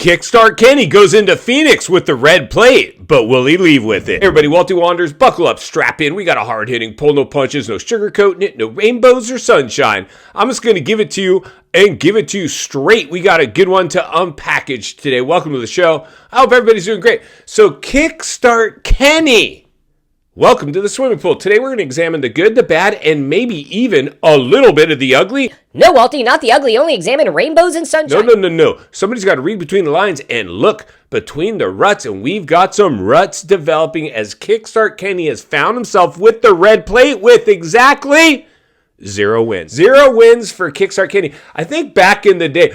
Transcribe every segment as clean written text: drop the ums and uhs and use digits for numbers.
Kickstart Kenny goes into Phoenix with the red plate, but will he leave with it? Hey everybody, Walty Wanderers, buckle up, strap in. We got a hard-hitting pull, no punches, no sugarcoating it, no rainbows or sunshine. I'm just going to give it to you and give it to you straight. We got a good one to unpackage today. Welcome to the show. I hope everybody's doing great. So Kickstart Kenny. Welcome to the swimming pool. Today we're going to examine the good, the bad, and maybe even a little bit of the ugly. No, Walty, not the ugly. Only examine rainbows and sunshine. No. Somebody's got to read between the lines and look between the ruts. And we've got some ruts developing as Kickstart Kenny has found himself with the red plate with exactly 0 wins. 0 wins for Kickstart Kenny. I think back in the day,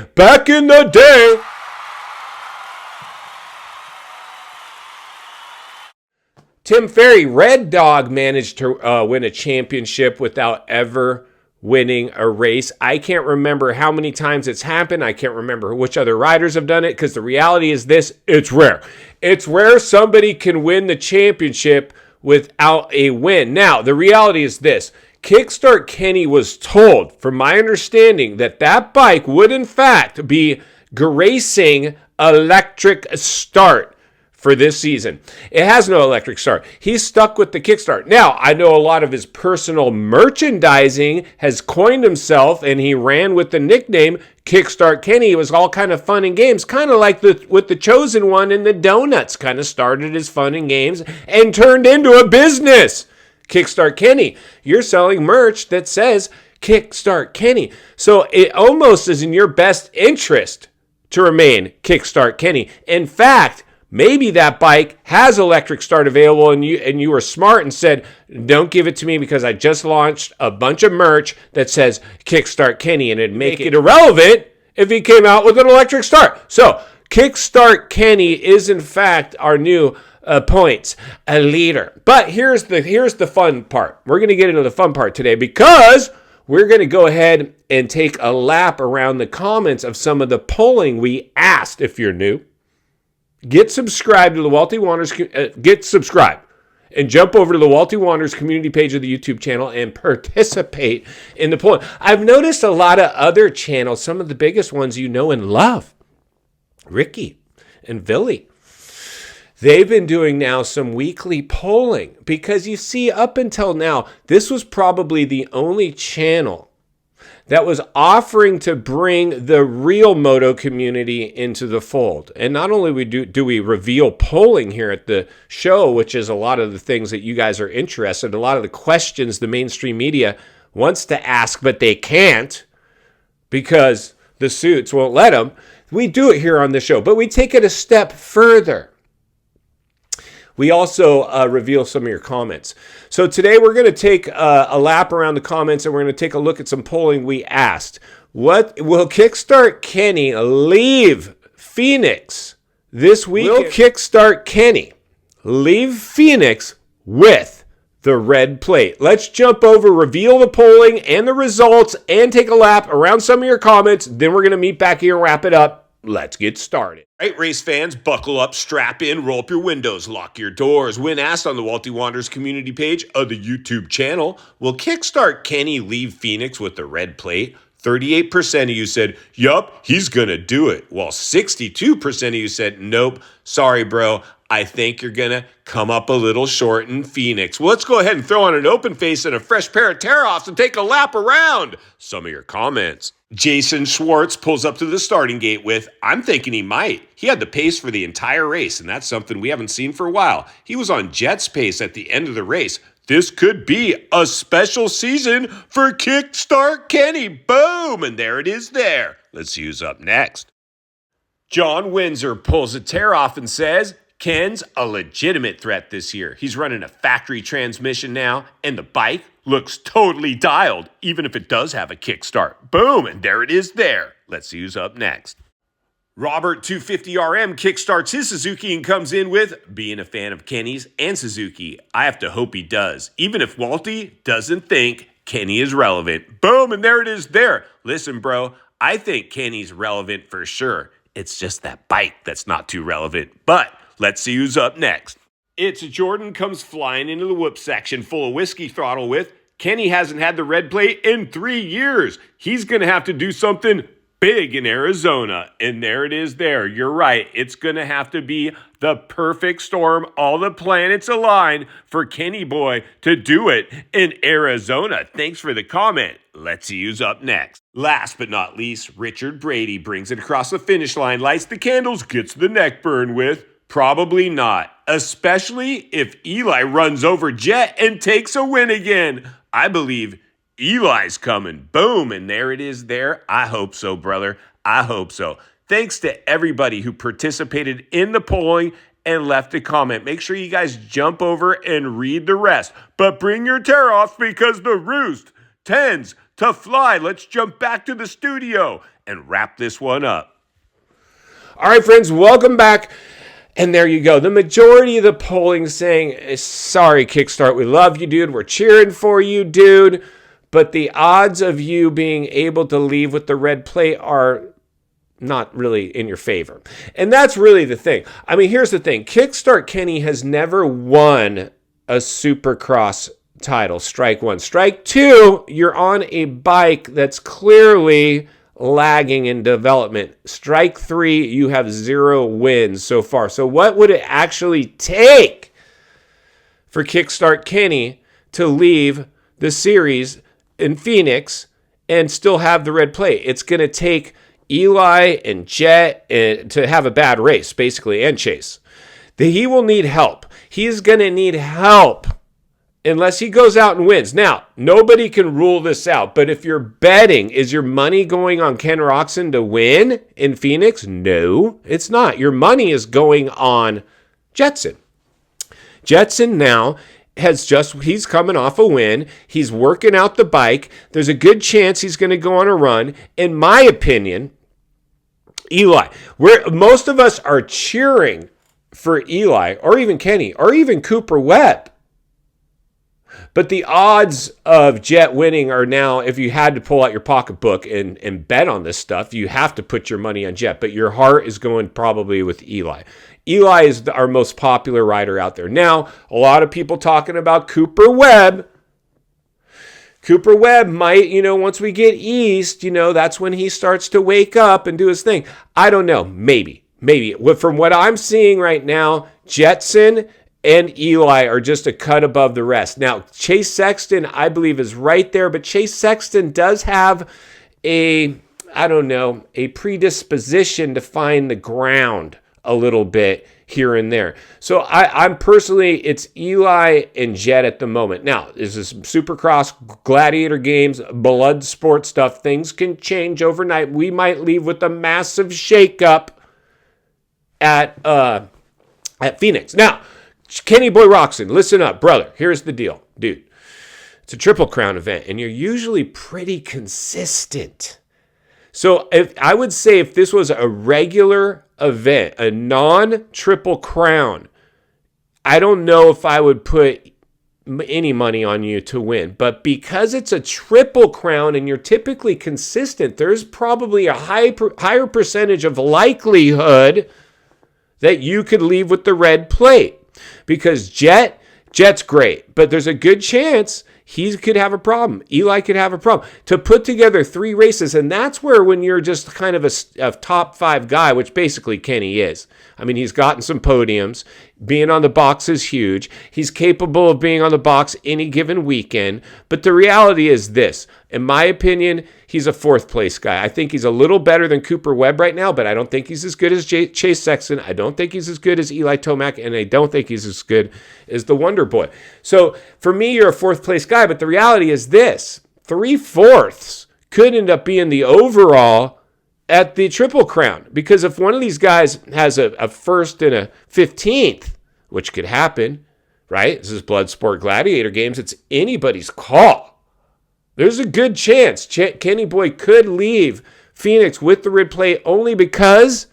Tim Ferry, Red Dog, managed to win a championship without ever winning a race. I can't remember how many times it's happened. I can't remember which other riders have done it because the reality is this, it's rare. It's rare somebody can win the championship without a win. Now, the reality is this. Kickstart Kenny was told, from my understanding, that that bike would in fact be racing electric start for this season. It has no electric start. He's stuck with the Kickstart. Now, I know a lot of his personal merchandising has coined himself, and he ran with the nickname Kickstart Kenny. It was all kind of fun and games, kind of like with the Chosen One and the Donuts. Kind of started as fun and games and turned into a business. Kickstart Kenny. You're selling merch that says Kickstart Kenny. So it almost is in your best interest to remain Kickstart Kenny. In fact, maybe that bike has electric start available and you were smart and said, don't give it to me because I just launched a bunch of merch that says Kickstart Kenny, and it'd make it irrelevant if he came out with an electric start. So Kickstart Kenny is in fact our new points leader. But here's the fun part. We're going to get into the fun part today because we're going to go ahead and take a lap around the comments of some of the polling we asked. If you're new, get subscribed to the Walty Wanderers. Get subscribed and jump over to the Walty Wanderers community page of the YouTube channel and participate in the polling. I've noticed a lot of other channels, some of the biggest ones you know and love, Ricky and Billy. They've been doing now some weekly polling because you see, up until now, this was probably the only channel that was offering to bring the real moto community into the fold. And not only do we reveal polling here at the show, which is a lot of the things that you guys are interested in, a lot of the questions the mainstream media wants to ask, but they can't because the suits won't let them. We do it here on the show, but we take it a step further. We also reveal some of your comments. So today we're going to take a lap around the comments and we're going to take a look at some polling we asked. What will Kickstart Kenny leave Phoenix this week? Will Kickstart Kenny leave Phoenix with the red plate? Let's jump over, reveal the polling and the results, and take a lap around some of your comments. Then we're going to meet back here and wrap it up. Let's get started. All right, race fans, buckle up, strap in, roll up your windows, lock your doors. When asked on the Walty Wanderers community page of the YouTube channel, will Kickstart Kenny leave Phoenix with the red plate? 38% of you said, yup, he's going to do it. While 62% of you said, nope, sorry, bro. I think you're going to come up a little short in Phoenix. Well, let's go ahead and throw on an open face and a fresh pair of tear-offs and take a lap around some of your comments. Jason Schwartz pulls up to the starting gate with, I'm thinking he might. He had the pace for the entire race, and that's something we haven't seen for a while. He was on Jet's pace at the end of the race. This could be a special season for Kickstart Kenny. Boom! And there it is there. Let's see who's up next. John Windsor pulls a tear off and says, Ken's a legitimate threat this year. He's running a factory transmission now, and the bike looks totally dialed, even if it does have a kickstart. Boom, and there it is there. Let's see who's up next. Robert 250RM kickstarts his Suzuki and comes in with, being a fan of Kenny's and Suzuki, I have to hope he does, even if Walty doesn't think Kenny is relevant. Boom, and there it is there. Listen, bro, I think Kenny's relevant for sure. It's just that bike that's not too relevant. But let's see who's up next. It's Jordan comes flying into the whoop section full of whiskey throttle with, Kenny hasn't had the red plate in 3 years. He's going to have to do something big in Arizona. And there it is there. You're right. It's going to have to be the perfect storm. All the planets align for Kenny Boy to do it in Arizona. Thanks for the comment. Let's see who's up next. Last but not least, Richard Brady brings it across the finish line, lights the candles, gets the neck burn with. Probably not, especially if Eli runs over Jet and takes a win again. I believe Eli's coming. Boom. And there it is there. I hope so, brother. I hope so. Thanks to everybody who participated in the polling and left a comment. Make sure you guys jump over and read the rest. But bring your tear-offs because the roost tends to fly. Let's jump back to the studio and wrap this one up. All right, friends, welcome back. And there you go. The majority of the polling saying, sorry, Kickstart, we love you, dude. We're cheering for you, dude. But the odds of you being able to leave with the red plate are not really in your favor. And that's really the thing. I mean, here's the thing. Kickstart Kenny has never won a Supercross title. Strike one. Strike two, you're on a bike that's clearly lagging in development. Strike three, you have 0 wins so far. So what would it actually take for Kickstart Kenny to leave the series in Phoenix and still have the red plate? It's going to take Eli and Jet to have a bad race, basically, and Chase. He will need help. He's going to need help unless he goes out and wins. Now, nobody can rule this out, but if you're betting, is your money going on Ken Roczen to win in Phoenix? No, it's not. Your money is going on Jetson. Jetson now he's coming off a win. He's working out the bike. There's a good chance he's going to go on a run. In my opinion, Eli, most of us are cheering for Eli or even Kenny or even Cooper Webb. But the odds of Jet winning are now, if you had to pull out your pocketbook and bet on this stuff, you have to put your money on Jet. But your heart is going probably with Eli. Eli is our most popular rider out there. Now, a lot of people talking about Cooper Webb. Cooper Webb might, once we get east, that's when he starts to wake up and do his thing. I don't know. Maybe. From what I'm seeing right now, Jetson and Eli are just a cut above the rest. Now, Chase Sexton, I believe, is right there, but Chase Sexton does have a predisposition to find the ground a little bit here and there. So I'm personally, it's Eli and Jet at the moment. Now, this is Supercross, Gladiator games, blood sport stuff. Things can change overnight. We might leave with a massive shakeup at Phoenix. Now, Kenny Boy Roczen, listen up, brother. Here's the deal, dude. It's a Triple Crown event, and you're usually pretty consistent. So I would say if this was a regular event, a non-Triple Crown, I don't know if I would put any money on you to win. But because it's a Triple Crown and you're typically consistent, there's probably a higher percentage of likelihood that you could leave with the red plate. Because Jet's great, but there's a good chance he could have a problem. Eli could have a problem. To put together 3 races, and that's where when you're just kind of a top 5 guy, which basically Kenny is. I mean, he's gotten some podiums. Being on the box is huge. He's capable of being on the box any given weekend. But the reality is this. In my opinion, he's a 4th place guy. I think he's a little better than Cooper Webb right now, but I don't think he's as good as Chase Sexton. I don't think he's as good as Eli Tomac, and I don't think he's as good as the Wonder Boy. So for me, you're a 4th place guy, but the reality is this. 3/4 could end up being the overall at the Triple Crown. Because if one of these guys has a 1st and a 15th, which could happen, right? This is Bloodsport Gladiator games. It's anybody's call. There's a good chance Kenny Boy could leave Phoenix with the red plate only because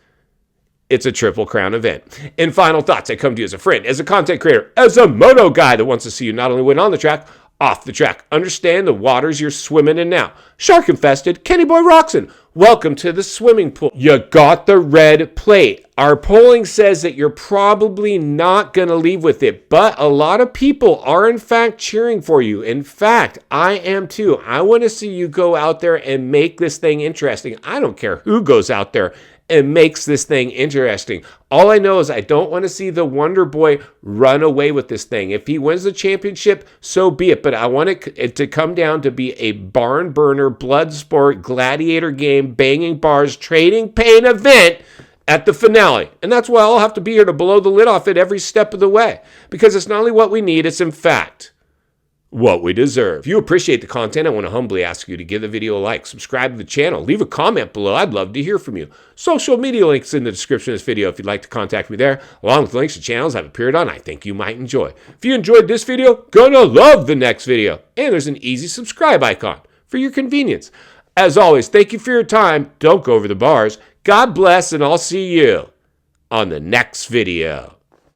it's a Triple Crown event. And final thoughts, I come to you as a friend, as a content creator, as a moto guy that wants to see you not only win on the track, off the track. Understand the waters you're swimming in now. Shark infested, Kenny Boy Roczen. Welcome to the swimming pool. You got the red plate. Our polling says that you're probably not going to leave with it, but a lot of people are in fact cheering for you. In fact, I am too. I want to see you go out there and make this thing interesting. I don't care who goes out there and makes this thing interesting. All I know is I don't want to see the Wonder Boy run away with this thing. If he wins the championship, so be it. But I want it to come down to be a barn burner, blood sport, gladiator game, banging bars, trading pain event at the finale. And that's why I'll have to be here to blow the lid off it every step of the way. Because it's not only what we need, it's in fact what we deserve. If you appreciate the content, I want to humbly ask you to give the video a like, subscribe to the channel, leave a comment below. I'd love to hear from you. Social media links in the description of this video if you'd like to contact me there, along with links to channels I've appeared on I think you might enjoy. If you enjoyed this video, gonna love the next video. And there's an easy subscribe icon for your convenience. As always, thank you for your time. Don't go over the bars. God bless, and I'll see you on the next video.